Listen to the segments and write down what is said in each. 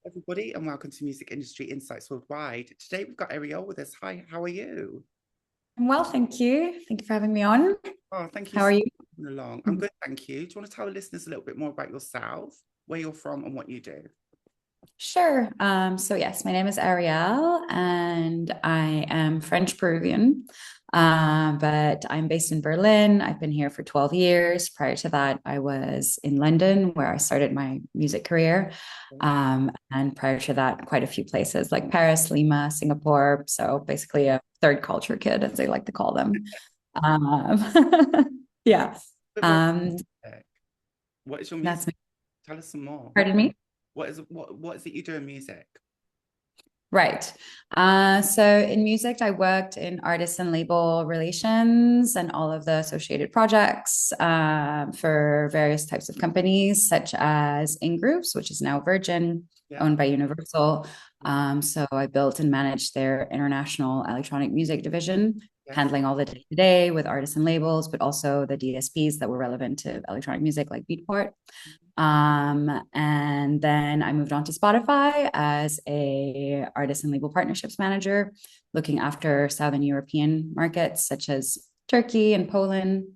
Everybody, and welcome to Music Industry Insights Worldwide. Today we've got Arielle with us. Hi, how are you? I'm well, thank you. Thank you for having me on. Oh, thank you How so are you? much for coming along. I'm good, thank you. Do you want to tell the listeners a little bit more about yourself, where you're from, and what you do? Sure. So yes, my name is Arielle and I am French Peruvian. But I'm based in Berlin. I've been here for 12 years. Prior to that, I was in London where I started my music career. And prior to that, quite a few places like Paris, Lima, Singapore. So basically a third culture kid, as they like to call them. Yeah. A bit more Um, music. What is your music? that's me. Tell us some more. Pardon me. What is it you do in music? Right. So in music, I worked in artist and label relations and all of the associated projects for various types of companies, such as INgrooves, which is now Virgin, Yeah, owned by Universal. yeah, So I built and managed their international electronic music division, yes. handling all the day-to-day with artists and labels, but also the DSPs that were relevant to electronic music, like Beatport. And then I moved on to Spotify as a artist and label partnerships manager, looking after Southern European markets such as Turkey and Poland.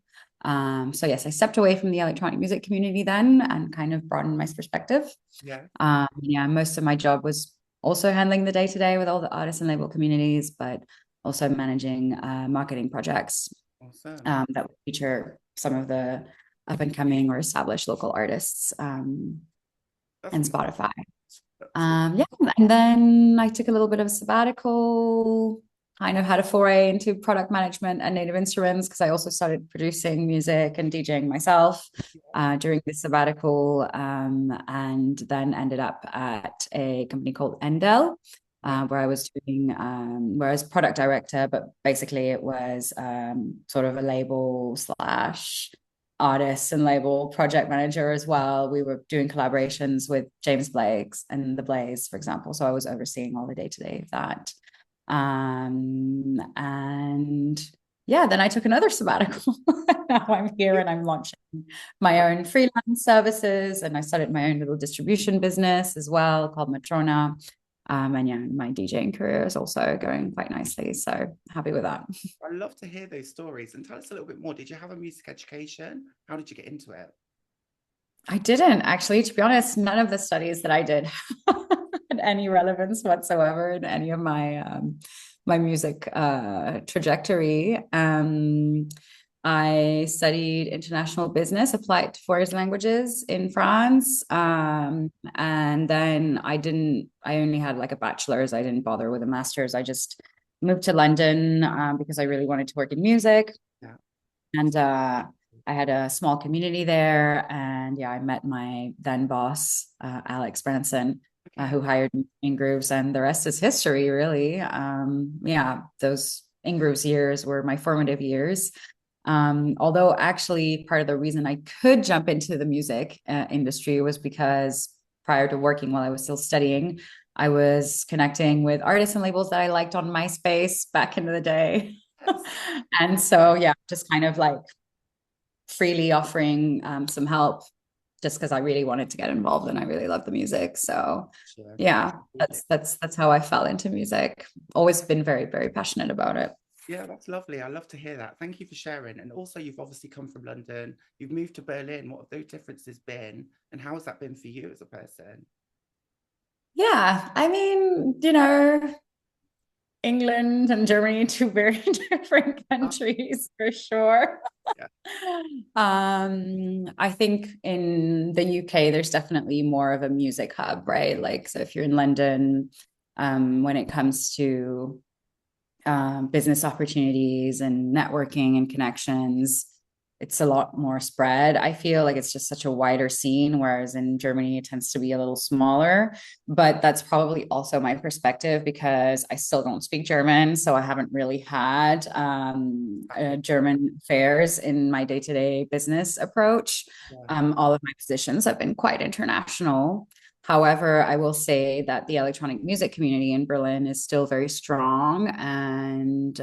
So yes, I stepped away from the electronic music community then and kind of broadened my perspective. Yeah, Yeah, most of my job was also handling the day to day with all the artist and label communities, but also managing marketing projects awesome. that would feature some of the up and coming or established local artists That's and amazing. Spotify. That's really, Yeah, and then I took a little bit of a sabbatical, kind of had a foray into product management and native instruments because I also started producing music and DJing myself during this sabbatical, and then ended up at a company called Endel. yeah, Where I was doing, where I was product director, but basically it was sort of a label slash artist and label project manager as well. We were doing collaborations with James Blake's and the Blaze, for example. So I was overseeing all the day to day of that. And yeah, then I took another sabbatical. Now I'm here and I'm launching my own freelance services, and I started my own little distribution business as well called Matrona. And yeah, my DJing career is also going quite nicely. So happy with that. I love to hear those stories. And tell us a little bit more. Did you have a music education? How did you get into it? I didn't actually, to be honest, none of the studies that I did had any relevance whatsoever in any of my music trajectory. I studied international business, applied to foreign languages in France. And then I only had like a bachelor's. I didn't bother with a master's. I just moved to London because I really wanted to work in music. Yeah. And I had a small community there. And yeah, I met my then boss, Alex Branson, Okay. who hired me in Grooves, and the rest is history, really. Yeah, those in Grooves years were my formative years. Although actually part of the reason I could jump into the music industry was because prior to working while I was still studying, I was connecting with artists and labels that I liked on MySpace back in the day. Yes. And so, yeah, just kind of like freely offering some help just because I really wanted to get involved and I really love the music. So, Sure. yeah, Absolutely. that's how I fell into music. Always been very, very passionate about it. Yeah, that's lovely. I love to hear that. Thank you for sharing. And also, you've obviously come from London. You've moved to Berlin. What have those differences been? And how has that been for you as a person? Yeah, I mean, England and Germany, two very different Oh, countries for sure. yeah. I think in the UK, there's definitely more of a music hub, right? Like, so if you're in London, when it comes to business opportunities and networking and connections, it's a lot more spread. I feel like it's just such a wider scene, whereas in Germany, it tends to be a little smaller. But that's probably also my perspective because I still don't speak German. So I haven't really had German affairs in my day to day business approach. Yeah. All of my positions have been quite international. However, I will say that the electronic music community in Berlin is still very strong. And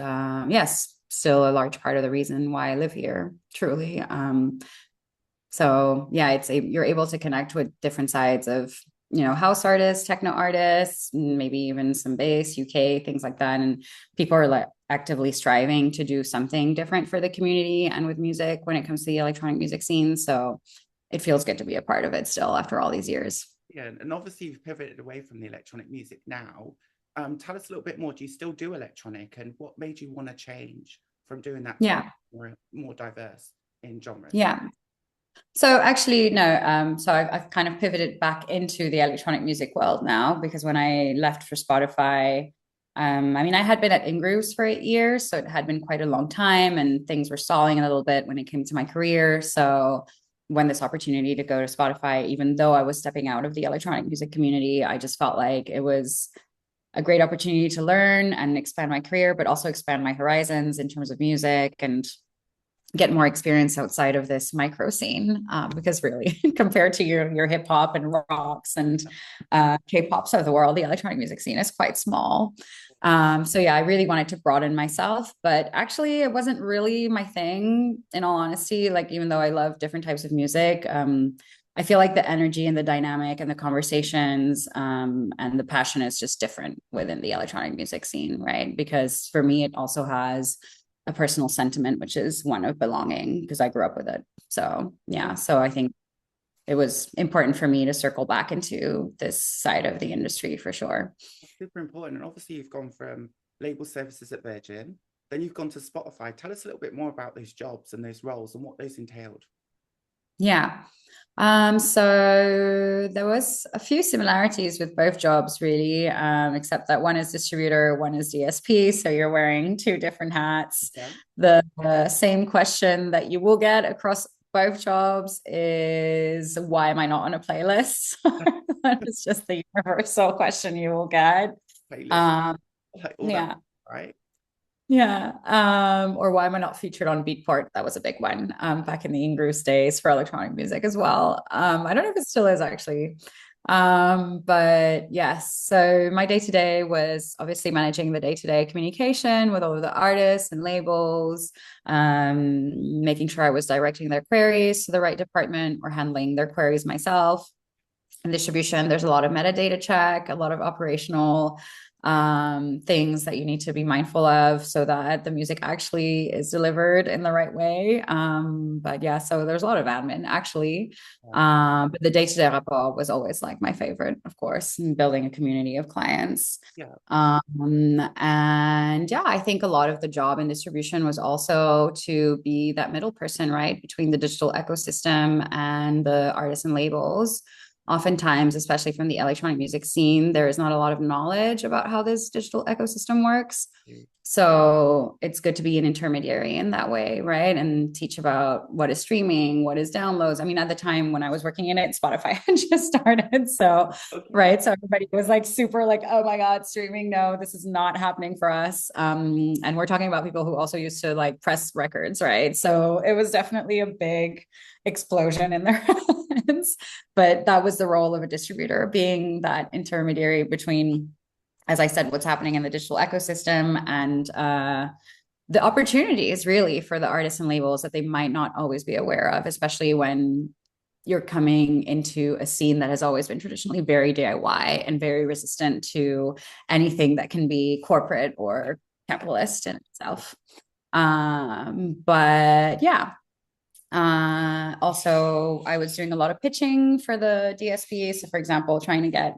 yes, still a large part of the reason why I live here, truly. So yeah, you're able to connect with different sides of house artists, techno artists, maybe even some bass, UK, things like that. And people are like actively striving to do something different for the community and with music when it comes to the electronic music scene. So it feels good to be a part of it still after all these years. Yeah, and obviously you've pivoted away from the electronic music now. Tell us a little bit more. Do you still do electronic, and what made you want to change from doing that to Yeah. more diverse in genres? Yeah. So actually, no. So I've kind of pivoted back into the electronic music world now because when I left for Spotify, I mean, I had been at INgrooves for 8 years, so it had been quite a long time, and things were stalling a little bit when it came to my career. So when this opportunity to go to Spotify, even though I was stepping out of the electronic music community, I just felt like it was a great opportunity to learn and expand my career, but also expand my horizons in terms of music and get more experience outside of this micro scene, because really compared to your hip hop and rocks and K-pops of the world, the electronic music scene is quite small. So yeah, I really wanted to broaden myself, but actually it wasn't really my thing, in all honesty. Like, even though I love different types of music, I feel like the energy and the dynamic and the conversations, and the passion is just different within the electronic music scene, right? Because for me, it also has a personal sentiment, which is one of belonging because I grew up with it. So yeah, so I think it was important for me to circle back into this side of the industry for sure. Super important. And obviously you've gone from label services at Virgin, then you've gone to Spotify. Tell us a little bit more about those jobs and those roles and what those entailed. Yeah. So there was a few similarities with both jobs, really, except that one is distributor, one is DSP. So you're wearing two different hats. Yeah. The same question that you will get across both jobs is, why am I not on a playlist? That is just the universal question you will get. Playlist, Um, like all that, yeah. right? Yeah. Or why am I not featured on Beatport? That was a big one, back in the INgrooves days for electronic music as well. I don't know if it still is actually. But yes, so my day to day was obviously managing the day to day communication with all of the artists and labels, making sure I was directing their queries to the right department or handling their queries myself. In distribution, there's a lot of metadata check, a lot of operational things that you need to be mindful of so that the music actually is delivered in the right way. But yeah, so there's a lot of admin actually. Yeah. But the day-to-day rapport was always like my favorite, of course, and building a community of clients. Yeah. And yeah, I think a lot of the job in distribution was also to be that middle person, right, between the digital ecosystem and the artists and labels. Oftentimes, especially from the electronic music scene, there is not a lot of knowledge about how this digital ecosystem works. So it's good to be an intermediary in that way, right? And teach about what is streaming, what is downloads. I mean, at the time when I was working in it, Spotify had just started. So, Okay. right. So everybody was like super like, oh my God, streaming. No, this is not happening for us. And we're talking about people who also used to like press records, right? So it was definitely a big explosion in their hands. But that was the role of a distributor, being that intermediary between, as I said, what's happening in the digital ecosystem and the opportunities really for the artists and labels that they might not always be aware of, especially when you're coming into a scene that has always been traditionally very DIY and very resistant to anything that can be corporate or capitalist in itself. But yeah, also, I was doing a lot of pitching for the DSP. So, for example, trying to get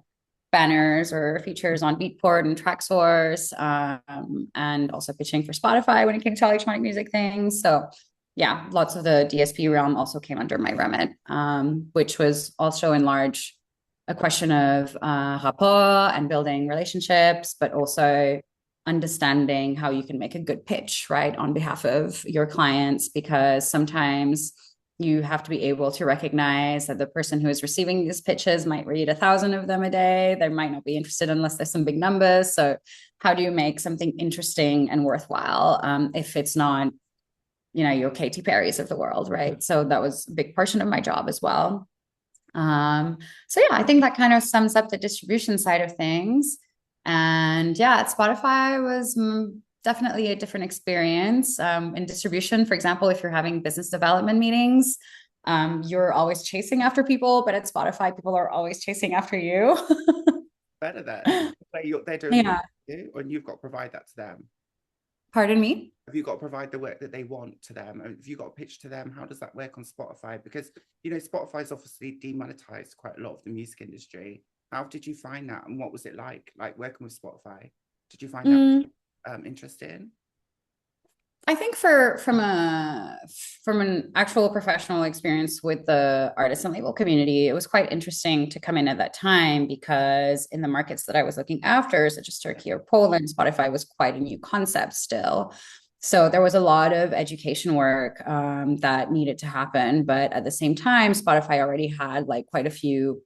banners or features on Beatport and TrackSource, and also pitching for Spotify when it came to electronic music things. So, yeah, lots of the DSP realm also came under my remit, which was also in large a question of rapport and building relationships, but also understanding how you can make a good pitch, right, on behalf of your clients, because sometimes you have to be able to recognize that the person who is receiving these pitches might read 1,000 of them a day. They might not be interested unless there's some big numbers. So how do you make something interesting and worthwhile, if it's not, your Katy Perry's of the world, right? So that was a big portion of my job as well. So yeah, I think that kind of sums up the distribution side of things. And yeah, at Spotify was definitely a different experience. In distribution, for example, if you're having business development meetings, You're always chasing after people, but at Spotify, people are always chasing after you. Better then. They're doing the work Yeah. to do, and you've got to provide that to them. Pardon me? Have you got to provide the work that they want to them? And have you got to pitch to them? How does that work on Spotify? Because, you know, Spotify's obviously demonetized quite a lot of the music industry. How did you find that? And what was it like working with Spotify? Did you find that Mm, interesting? I think from an actual professional experience with the artist and label community, it was quite interesting to come in at that time because in the markets that I was looking after, such as Turkey or Poland, Spotify was quite a new concept still. So there was a lot of education work that needed to happen, but at the same time, Spotify already had like quite a few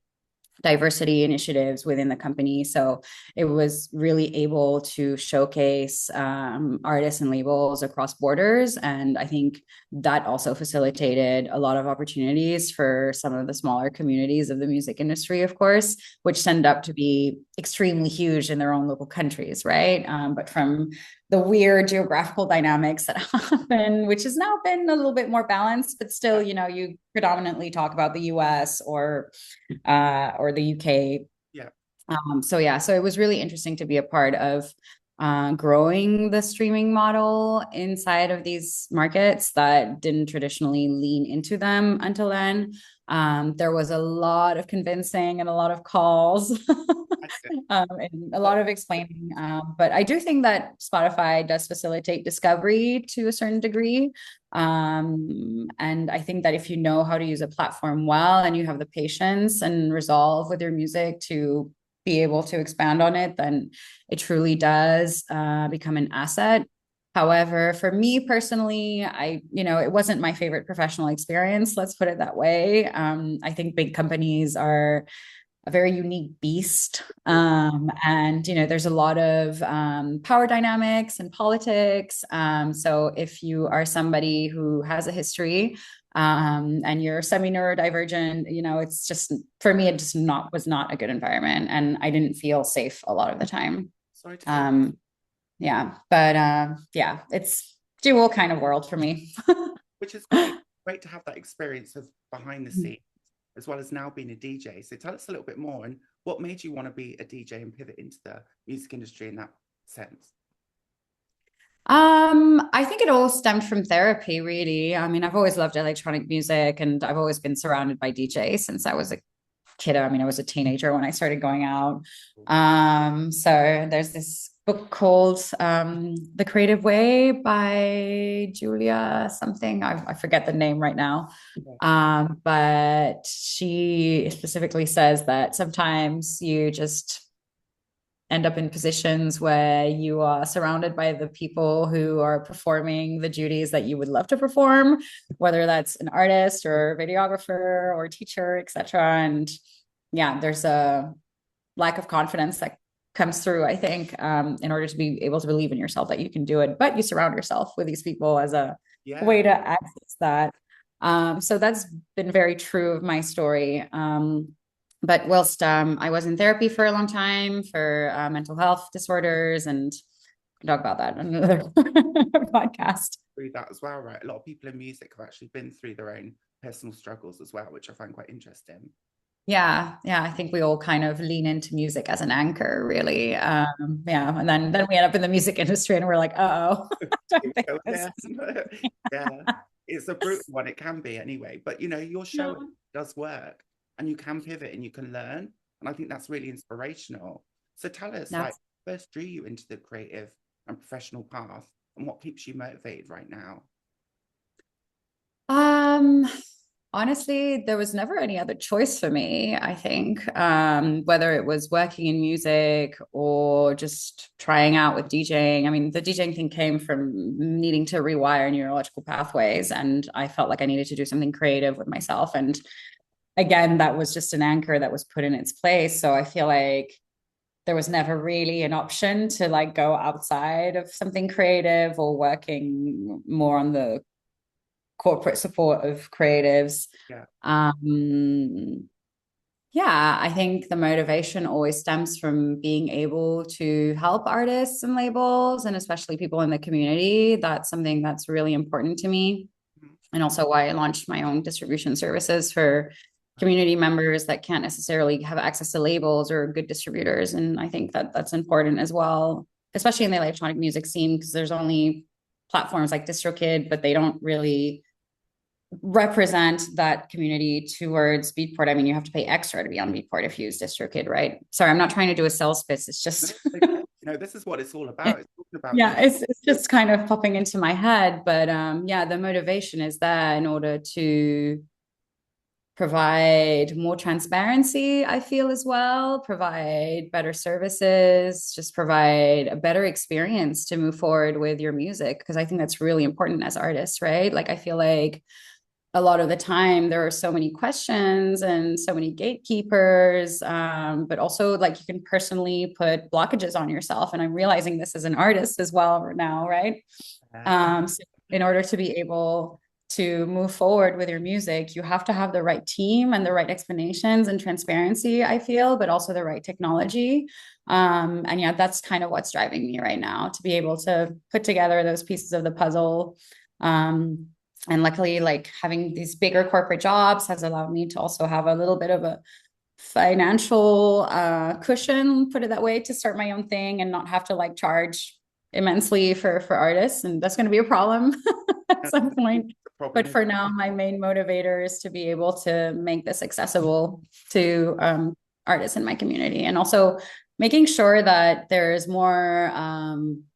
diversity initiatives within the company. So it was really able to showcase artists and labels across borders. And I think that also facilitated a lot of opportunities for some of the smaller communities of the music industry, of course, which tend up to be extremely huge in their own local countries, right? But from the weird geographical dynamics that happen, which has now been a little bit more balanced, but still, you know, you predominantly talk about the US or the UK. Yeah. So yeah, so it was really interesting to be a part of growing the streaming model inside of these markets that didn't traditionally lean into them until then. There was a lot of convincing and a lot of calls and a lot of explaining. But I do think that Spotify does facilitate discovery to a certain degree. And I think that if you know how to use a platform well and you have the patience and resolve with your music to be able to expand on it, then it truly does become an asset. However, for me personally, it wasn't my favorite professional experience. Let's put it that way. I think big companies are a very unique beast. And, there's a lot of power dynamics and politics. So if you are somebody who has a history and you're semi-neurodivergent, it's just, for me, it just was not a good environment. And I didn't feel safe a lot of the time. Sorry to hear. Yeah, but yeah, it's dual kind of world for me. Which is great. Great to have that experience of behind the scenes as well as now being a DJ. So tell us a little bit more and what made you want to be a DJ and pivot into the music industry in that sense? I think it all stemmed from therapy, really. I mean, I've always loved electronic music and I've always been surrounded by DJs since I was a kid. I mean, I was a teenager when I started going out. So there's this book called The Creative Way by Julia something. I forget the name right now. But she specifically says that sometimes you just end up in positions where you are surrounded by the people who are performing the duties that you would love to perform, whether that's an artist or videographer or teacher, etc. And yeah, there's a lack of confidence that comes through, I think, in order to be able to believe in yourself that you can do it, but you surround yourself with these people as a way to access that. So that's been very true of my story. But whilst I was in therapy for a long time for mental health disorders, and I talk about that on another podcast. Through that as well, right? A lot of people in music have actually been through their own personal struggles as well, which I find quite interesting. Yeah, I think we all kind of lean into music as an anchor, really. Yeah, and then we end up in the music industry, and we're like, oh, yeah. Yeah, it's a brutal one. It can be anyway, but your show does work, and you can pivot and you can learn, and I think that's really inspirational. So tell us, like, first drew you into the creative and professional path, and what keeps you motivated right now? Honestly, there was never any other choice for me, I think, whether it was working in music or just trying out with DJing. I mean, the DJing thing came from needing to rewire neurological pathways, and I felt like I needed to do something creative with myself. And again, that was just an anchor that was put in its place. So I feel like there was never really an option to like go outside of something creative or working more on the corporate support of creatives. Yeah, I think the motivation always stems from being able to help artists and labels, and especially people in the community. That's something that's really important to me. and also why I launched my own distribution services for community members that can't necessarily have access to labels or good distributors. And I think that that's important as well, especially in the electronic music scene, because there's only platforms like DistroKid, but they don't really represent that community towards Beatport. I mean, you have to pay extra to be on Beatport if you use DistroKid, right? Sorry, I'm not trying to do a sales pitch. It's just this is what it's all about. It's talking about yeah, it's just kind of popping into my head. But yeah, the motivation is there in order to provide more transparency, I feel, as well, provide better services, just provide a better experience to move forward with your music. Because I think that's really important as artists, right? Like, I feel like a lot of the time there are so many questions and so many gatekeepers, but also like you can personally put blockages on yourself. And I'm realizing this as an artist as well now, right? So in order to be able to move forward with your music, you have to have the right team and the right explanations and transparency, I feel, but also the right technology. And yeah, that's kind of what's driving me right now, to be able to put together those pieces of the puzzle. And luckily, like having these bigger corporate jobs has allowed me to also have a little bit of a financial cushion, put it that way, to start my own thing and not have to like charge immensely for artists. And that's going to be a problem at some point. But for now, my main motivator is to be able to make this accessible to artists in my community, and also making sure that there's more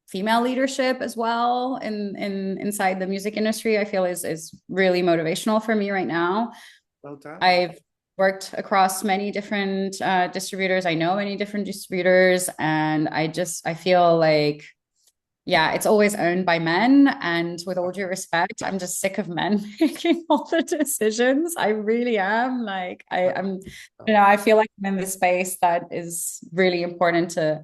female leadership as well inside the music industry. I feel is really motivational for me right now. Well done. I've worked across many different distributors. I know many different distributors, and I feel like, yeah, it's always owned by men. And with all due respect, I'm just sick of men making all the decisions. I really am. Like, I'm, I feel like I'm in this space that is really important to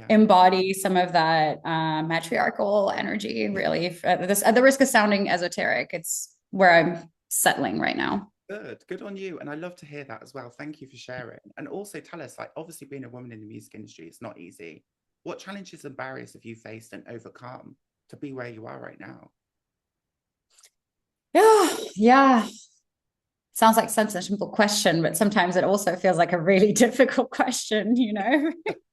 embody some of that matriarchal energy, really. At the risk of sounding esoteric, it's where I'm settling right now. Good on you. And I love to hear that as well. Thank you for sharing. And also tell us, like, obviously being a woman in the music industry, it's not easy. What challenges and barriers have you faced and overcome to be where you are right now? Yeah. Sounds like such a simple question, but sometimes it also feels like a really difficult question,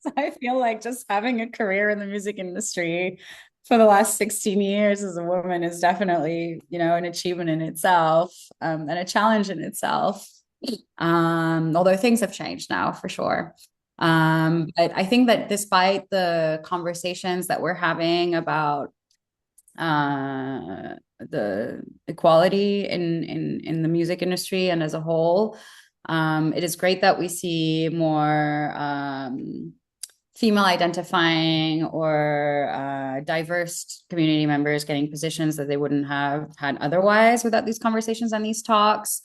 So I feel like just having a career in the music industry for the last 16 years as a woman is definitely, an achievement in itself, and a challenge in itself. Although things have changed now for sure. But I think that despite the conversations that we're having about the equality in the music industry and as a whole, it is great that we see more female identifying or diverse community members getting positions that they wouldn't have had otherwise without these conversations and these talks.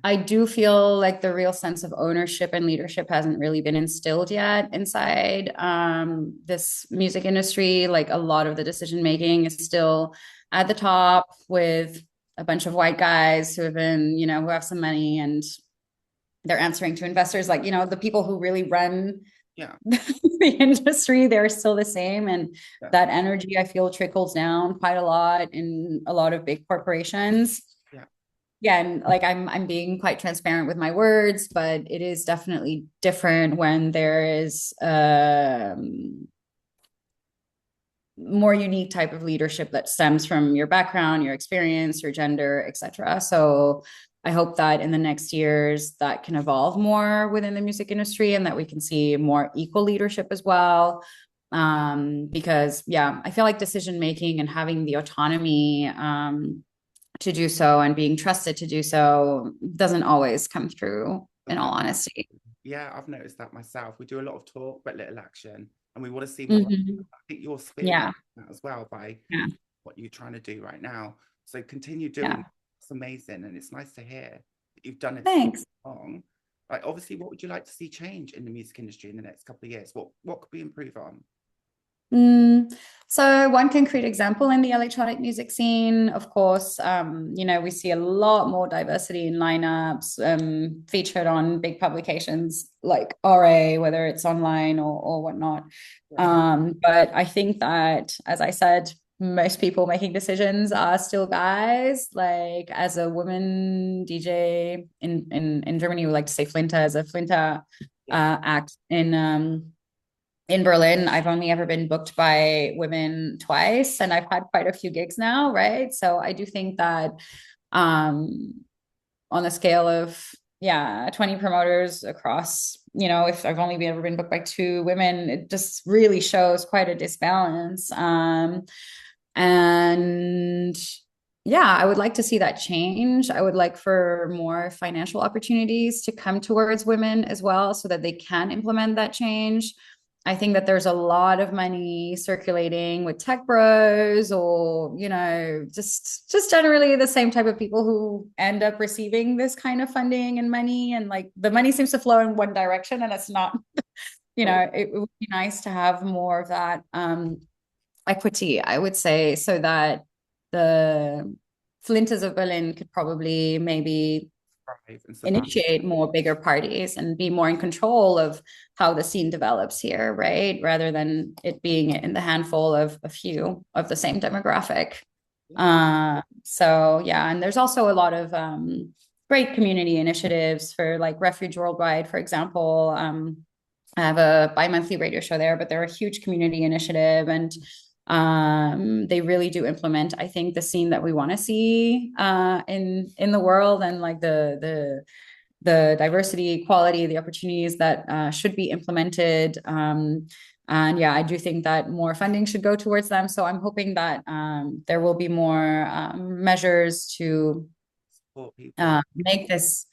I do feel like the real sense of ownership and leadership hasn't really been instilled yet inside this music industry. Like, a lot of the decision making is still at the top with a bunch of white guys who have been, who have some money, and they're answering to investors. Like, the people who really run the industry, they're still the same. And that energy, I feel, trickles down quite a lot in a lot of big corporations. Yeah, and like I'm being quite transparent with my words, but it is definitely different when there is more unique type of leadership that stems from your background, your experience, your gender, etc. So I hope that in the next years that can evolve more within the music industry, and that we can see more equal leadership as well. Because I feel like decision making and having the autonomy to do so and being trusted to do so doesn't always come through, in all honesty. Yeah, I've noticed that myself. We do a lot of talk but little action, and we want to see more. I think you're speaking that as well by what you're trying to do right now. So continue doing that. It's amazing, and it's nice to hear that you've done it so long. Like, obviously, what would you like to see change in the music industry in the next couple of years? What could we improve on? So one concrete example in the electronic music scene, of course, we see a lot more diversity in lineups featured on big publications like RA, whether it's online or whatnot. But I think that, as I said, most people making decisions are still guys. Like as a woman DJ in Germany, we like to say Flinter, as a Flinter Yeah. act in Berlin. I've only ever been booked by women twice, and I've had quite a few gigs now, right? So I do think that um on the scale of, yeah, 20 promoters across, if I've only ever been booked by two women, it just really shows quite a disbalance. And yeah, I would like to see that change. I would like for more financial opportunities to come towards women as well so that they can implement that change. I think that there's a lot of money circulating with tech bros, or, just generally the same type of people who end up receiving this kind of funding and money. And like the money seems to flow in one direction, and it's not, it would be nice to have more of that equity, I would say, so that the Flinters of Berlin could probably maybe initiate more bigger parties and be more in control of how the scene develops here, right? Rather than it being in the handful of a few of the same demographic. So yeah, and there's also a lot of great community initiatives for like Refuge Worldwide, for example. I have a bi-monthly radio show there, but they're a huge community initiative, and they really do implement, I think, the scene that we want to see in the world, and like the diversity, equality, the opportunities that should be implemented. And yeah, I do think that more funding should go towards them. So I'm hoping that there will be more measures to make this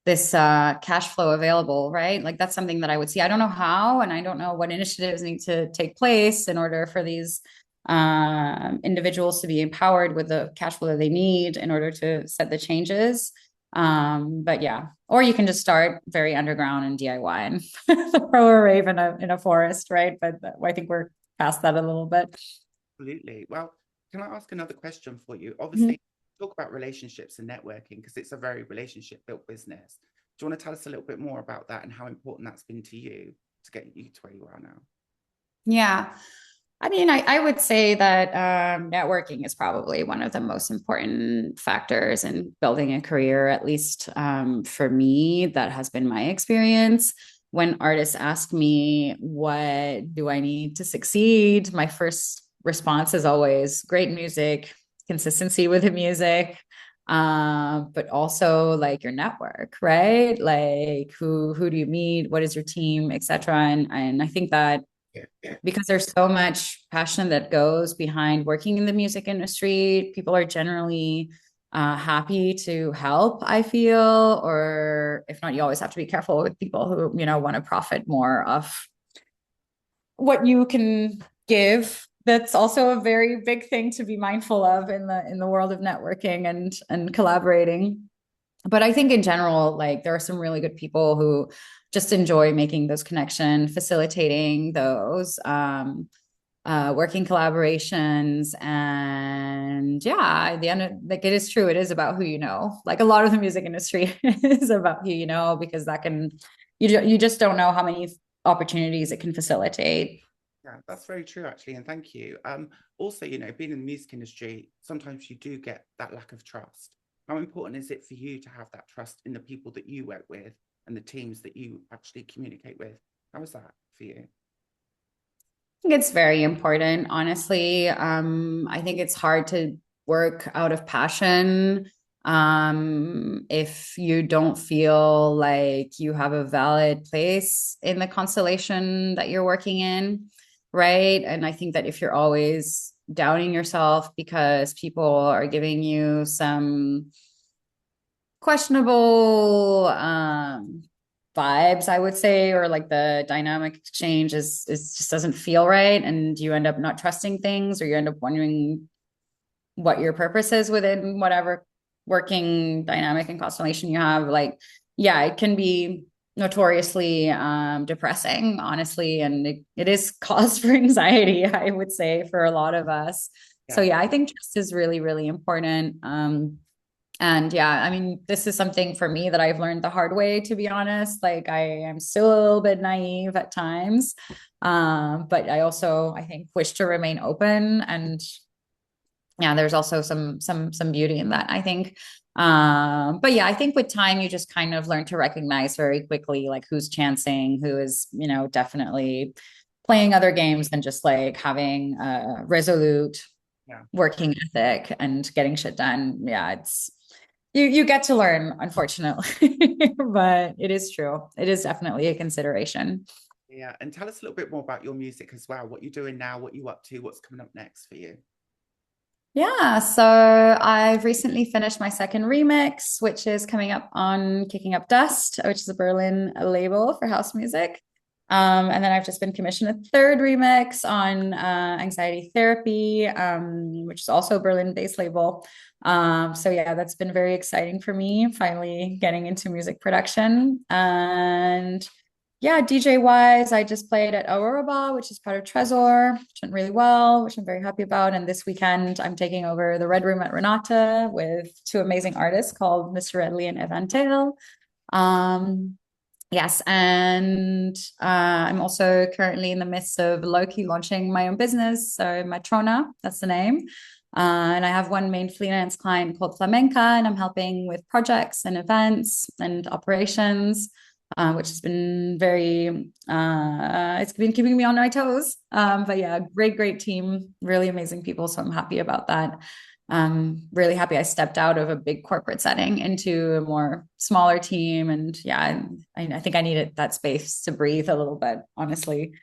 cash flow available, right? Like that's something that I would see. I don't know how, and I don't know what initiatives need to take place in order for these individuals to be empowered with the cash flow that they need in order to set the changes. But yeah, or you can just start very underground and DIY and throw a rave in a forest, right? But I think we're past that a little bit. Absolutely. Well, can I ask another question for you? Obviously, talk about relationships and networking because it's a very relationship built business. Do you want to tell us a little bit more about that and how important that's been to you to get you to where you are now? Yeah. I mean, I would say that networking is probably one of the most important factors in building a career, at least for me. That has been my experience. When artists ask me, what do I need to succeed? My first response is always great music, consistency with the music, but also like your network, right? Like who do you meet? What is your team, etc. And I think that because there's so much passion that goes behind working in the music industry, people are generally happy to help, I feel. Or if not, you always have to be careful with people who, want to profit more of what you can give. That's also a very big thing to be mindful of in the world of networking and collaborating. But I think in general, like there are some really good people who just enjoy making those connections, facilitating those working collaborations. And yeah, at the end of, like, it is true, it is about who you know. Like a lot of the music industry is about who you know, because that can, you just don't know how many opportunities it can facilitate. Yeah, that's very true, actually, and thank you. Also, being in the music industry, sometimes you do get that lack of trust. How important is it for you to have that trust in the people that you work with and the teams that you actually communicate with? How is that for you? I think it's very important, honestly. I think it's hard to work out of passion if you don't feel like you have a valid place in the constellation that you're working in, right? And I think that if you're always doubting yourself because people are giving you some questionable vibes, I would say, or like the dynamic exchange is just doesn't feel right, and you end up not trusting things, or you end up wondering what your purpose is within whatever working dynamic and constellation you have. Like, yeah, it can be notoriously depressing, honestly, and it is cause for anxiety, I would say, for a lot of us. So Yeah. yeah, I think trust is really, really important. And yeah, I mean, this is something for me that I've learned the hard way, to be honest. Like I am still a little bit naive at times. But I also, I think, wish to remain open and yeah, there's also some beauty in that, I think. But yeah, I think with time you just kind of learn to recognize very quickly like who's chancing, who is, definitely playing other games than just like having a resolute Yeah. working ethic and getting shit done. Yeah, it's you get to learn, unfortunately. But it is true. It is definitely a consideration. Yeah. And tell us a little bit more about your music as well. What you're doing now, what you up to, what's coming up next for you. Yeah, so I've recently finished my second remix, which is coming up on Kicking Up Dust, which is a Berlin label for house music. And then I've just been commissioned a third remix on Anxiety Therapy, which is also a Berlin-based label. So yeah, that's been very exciting for me, finally getting into music production. And yeah, DJ wise, I just played at Aurora Bar, which is part of Trezor, which went really well, which I'm very happy about. And this weekend, I'm taking over the Red Room at Renata with two amazing artists called Mr. Redley and Endel. Um, yes, and I'm also currently in the midst of low-key launching my own business. So Matrona, that's the name. And I have one main freelance client called Flamenca, and I'm helping with projects and events and operations, which has been it's been keeping me on my toes. But yeah, great team, really amazing people. So I'm happy about that. Really happy I stepped out of a big corporate setting into a more smaller team. And yeah, I think I needed that space to breathe a little bit, honestly.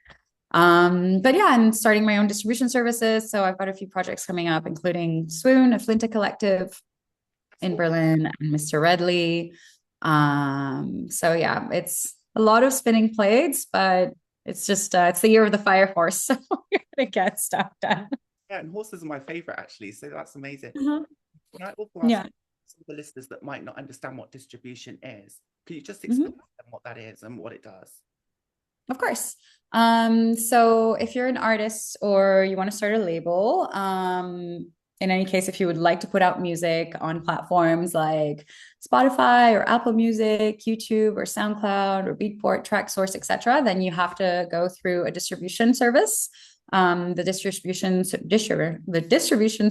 But yeah, I'm starting my own distribution services. So I've got a few projects coming up, including Swoon, a Flinta collective in Berlin, and Mr. Redley. So yeah, it's a lot of spinning plates, but it's just it's the year of the fire horse, so we're gonna get stuff done. Yeah, and horses are my favorite actually. So that's amazing. Uh-huh. Can I also ask Yeah. some of the listeners that might not understand what distribution is? Can you just explain Mhm. to them what that is and what it does? Of course. So if you're an artist or you want to start a label, in any case, if you would like to put out music on platforms like Spotify or Apple Music, YouTube or SoundCloud or Beatport, TrackSource, etc., then you have to go through a distribution service. The distribution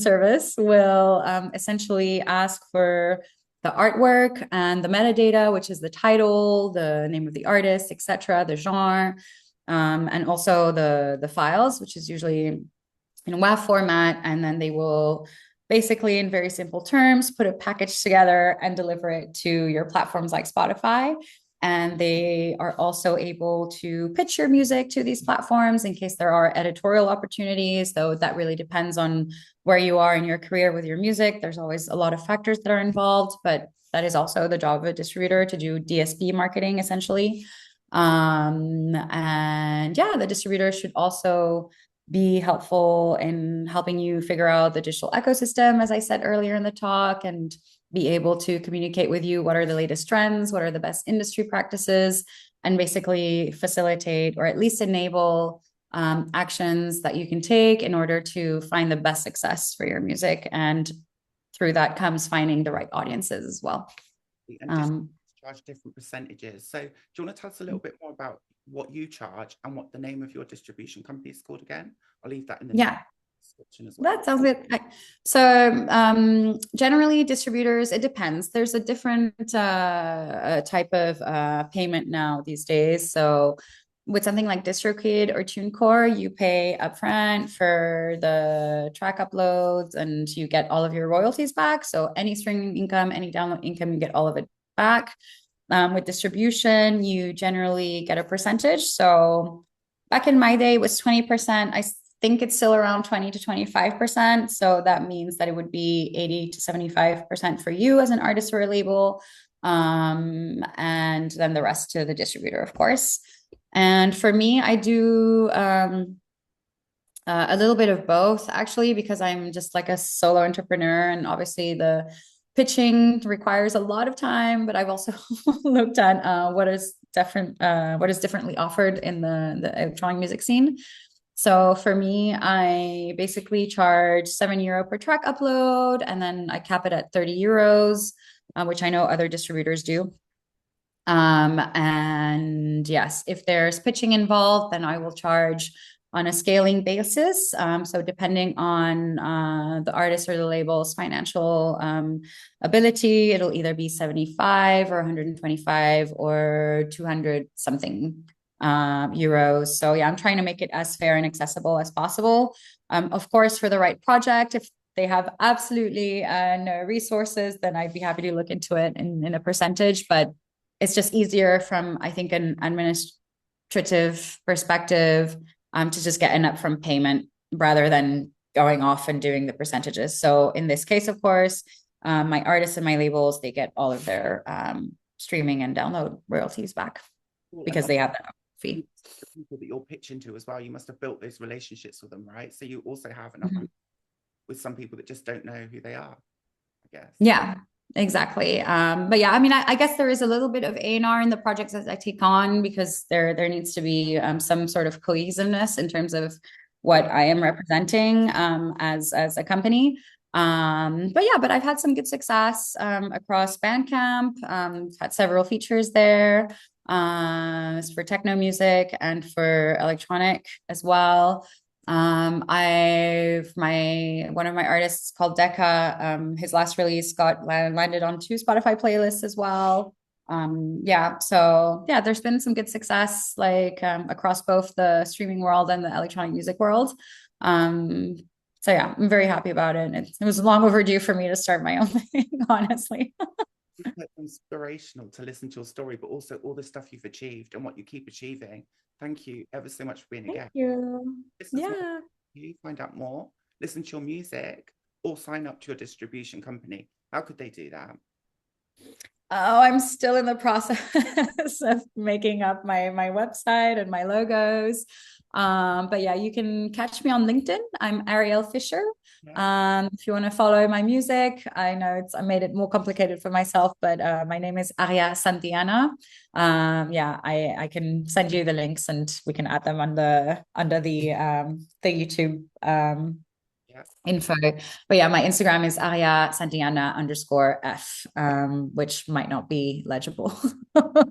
service will essentially ask for the artwork and the metadata, which is the title, the name of the artist, etc., the genre, and also the files, which is usually in WAV format. And then they will basically, in very simple terms, put a package together and deliver it to your platforms like Spotify. And they are also able to pitch your music to these platforms in case there are editorial opportunities, though that really depends on where you are in your career with your music. There's always a lot of factors that are involved, but that is also the job of a distributor to do DSP marketing essentially. And yeah, the distributor should also be helpful in helping you figure out the digital ecosystem, as I said earlier in the talk, and be able to communicate with you what are the latest trends, what are the best industry practices, and basically facilitate or at least enable actions that you can take in order to find the best success for your music. And through that comes finding the right audiences as well. And charge different percentages. So do you want to tell us a little bit more about what you charge and what the name of your distribution company is called again? I'll leave that in the Yeah, description as well. that sounds good. So generally distributors, it depends. There's a different type of payment now these days. So with something like DistroKid or TuneCore, you pay upfront for the track uploads and you get all of your royalties back. So any streaming income, any download income, you get all of it back. With distribution, you generally get a percentage. So back in my day, it was 20%. I think it's still around 20 to 25%. So that means that it would be 80 to 75% for you as an artist or a label. And then the rest to the distributor, of course. And for me, I do a little bit of both actually, because I'm just like a solo entrepreneur, and obviously the pitching requires a lot of time. But I've also looked at what is differently offered in the electronic music scene. So for me, I basically charge €7 per track upload, and then I cap it at €30, which I know other distributors do. And yes, if there's pitching involved, then I will charge on a scaling basis. So depending on the artist or the label's financial ability, it'll either be 75 or 125 or 200 something euros. So yeah, I'm trying to make it as fair and accessible as possible. Of course, for the right project, if they have absolutely no resources, then I'd be happy to look into it in a percentage. But it's just easier from, I think, an administrative perspective to just get an upfront payment rather than going off and doing the percentages. So in this case, of course, my artists and my labels, they get all of their streaming and download royalties back because they have that fee. The people that you're pitching to as well, you must have built those relationships with them, right? So you also have an upfront with some people that just don't know who they are, I guess. Yeah, exactly. But yeah, I mean, I guess there is a little bit of A&R in the projects that I take on because there needs to be some sort of cohesiveness in terms of what I am representing as a company. But I've had some good success across Bandcamp. Had several features there for techno music and for electronic as well. One of my artists called Decca, his last release landed on 2 Spotify playlists as well. So there's been some good success across both the streaming world and the electronic music world. So yeah, I'm very happy about it. It was long overdue for me to start my own thing, honestly. It's inspirational to listen to your story, but also all the stuff you've achieved and what you keep achieving. Thank you ever so much for being a guest. Thank you. Yeah. You find out more, listen to your music, or sign up to your distribution company. How could they do that? Oh, I'm still in the process of making up my website and my logos. But yeah, you can catch me on LinkedIn. I'm Arielle Fischer. If you want to follow my music, I know I made it more complicated for myself, but my name is Arielle Santillana. I can send you the links and we can add them under the YouTube info. But yeah, my Instagram is Arielle Santillana _F, which might not be legible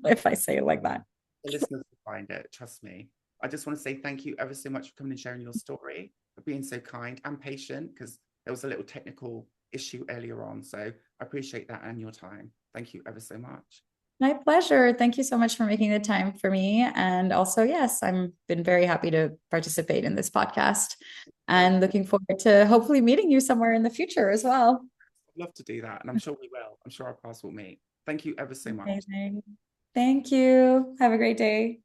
if I say it like that. The listeners will find it, trust me. I just want to say thank you ever so much for coming and sharing your story, for being so kind and patient, because there was a little technical issue earlier on. So I appreciate that and your time. Thank you ever so much. My pleasure. Thank you so much for making the time for me. And also, yes, I've been very happy to participate in this podcast and looking forward to hopefully meeting you somewhere in the future as well. I'd love to do that. And I'm sure we will. I'm sure our paths will meet. Thank you ever so much. Amazing. Thank you. Have a great day.